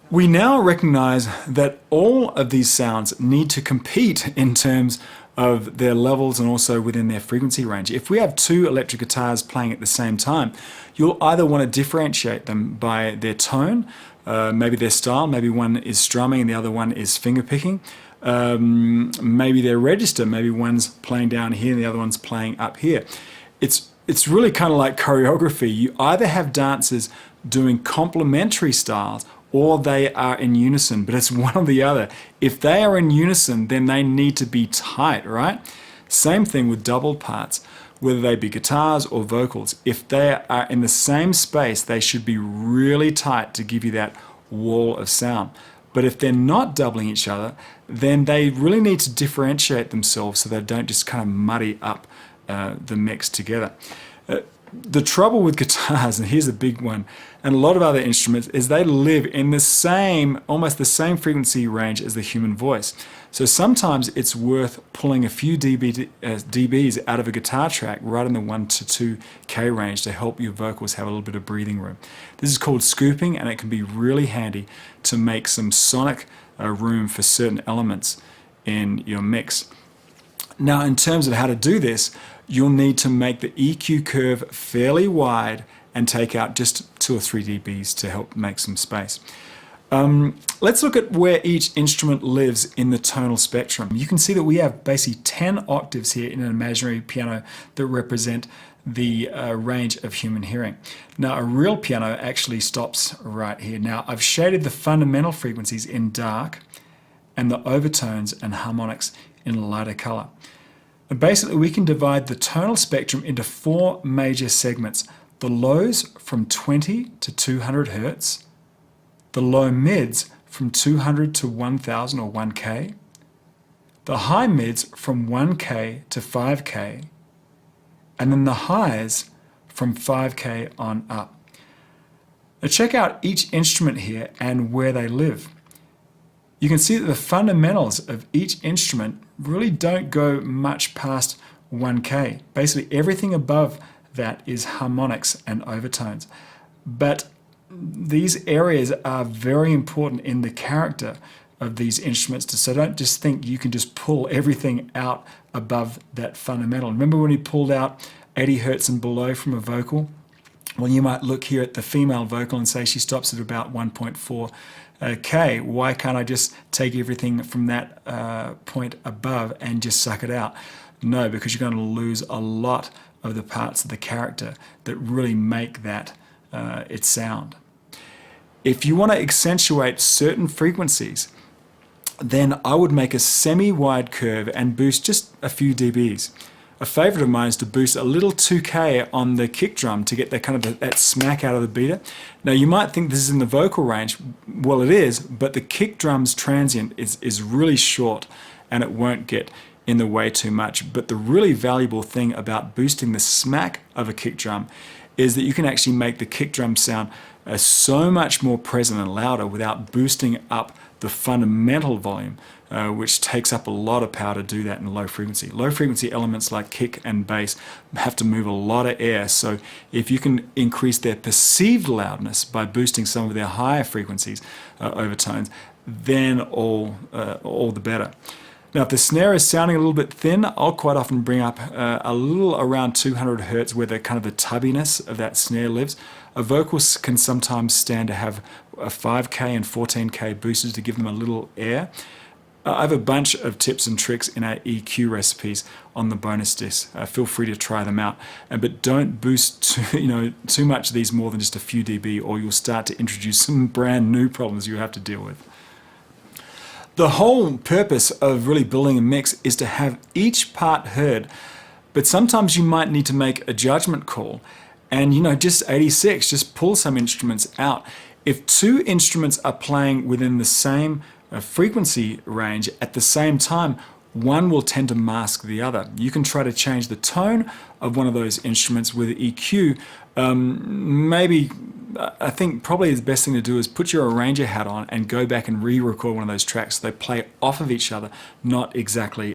We now recognize that all of these sounds need to compete in terms of their levels and also within their frequency range. If we have two electric guitars playing at the same time, you'll either want to differentiate them by their tone, maybe their style, maybe one is strumming and the other one is fingerpicking, maybe their register, maybe one's playing down here and the other one's playing up here. It's really kind of like choreography. You either have dancers doing complementary styles or they are in unison, but it's one or the other. If they are in unison, then they need to be tight, right? Same thing with doubled parts, whether they be guitars or vocals. If they are in the same space, they should be really tight to give you that wall of sound. But if they're not doubling each other, then they really need to differentiate themselves so they don't just kind of muddy up the mix together. The trouble with guitars, and here's a big one, and a lot of other instruments, is they live in the same, almost the same frequency range as the human voice. So sometimes it's worth pulling a few dBs out of a guitar track right in the 1 to 2K range to help your vocals have a little bit of breathing room. This is called scooping, and it can be really handy to make some sonic room for certain elements in your mix. Now, in terms of how to do this, you'll need to make the EQ curve fairly wide and take out just 2 or 3 dBs to help make some space. Let's look at where each instrument lives in the tonal spectrum. You can see that we have basically 10 octaves here in an imaginary piano that represent the range of human hearing. Now, a real piano actually stops right here. Now, I've shaded the fundamental frequencies in dark and the overtones and harmonics in a lighter color. And basically, we can divide the tonal spectrum into 4 major segments. The lows from 20 to 200 Hertz, the low mids from 200 to 1000 or 1K, the high mids from 1K to 5K, and then the highs from 5K on up. Now check out each instrument here and where they live. You can see that the fundamentals of each instrument really don't go much past 1K. Basically everything above that is harmonics and overtones. But these areas are very important in the character of these instruments, so don't just think you can just pull everything out above that fundamental. Remember when he pulled out 80 Hertz and below from a vocal? Well, you might look here at the female vocal and say she stops at about 1.4K. Why can't I just take everything from that point above and just suck it out? No, because you're going to lose a lot of the parts of the character that really make that its sound. If you want to accentuate certain frequencies, then I would make a semi-wide curve and boost just a few dBs. A favorite of mine is to boost a little 2K on the kick drum to get that kind of that smack out of the beater. Now you might think this is in the vocal range. Well, it is, but the kick drum's transient is really short and it won't get in the way too much. But the really valuable thing about boosting the smack of a kick drum is that you can actually make the kick drum sound so much more present and louder without boosting up the fundamental volume, which takes up a lot of power to do that in low frequency. Low frequency elements like kick and bass have to move a lot of air, so if you can increase their perceived loudness by boosting some of their higher frequencies, overtones, then all the better. Now, if the snare is sounding a little bit thin, I'll quite often bring up a little around 200 Hertz where the kind of the tubbiness of that snare lives. A vocal can sometimes stand to have a 5K and 14K boosters to give them a little air. I have a bunch of tips and tricks in our EQ recipes on the bonus disc. Feel free to try them out, but don't boost too much of these more than just a few dB, or you'll start to introduce some brand new problems you have to deal with. The whole purpose of really building a mix is to have each part heard, but sometimes you might need to make a judgment call and just 86, just pull some instruments out. If 2 instruments are playing within the same frequency range at the same time, one will tend to mask the other. You can try to change the tone of one of those instruments with EQ. Maybe I think probably the best thing to do is put your arranger hat on and go back and re-record one of those tracks so they play off of each other, not exactly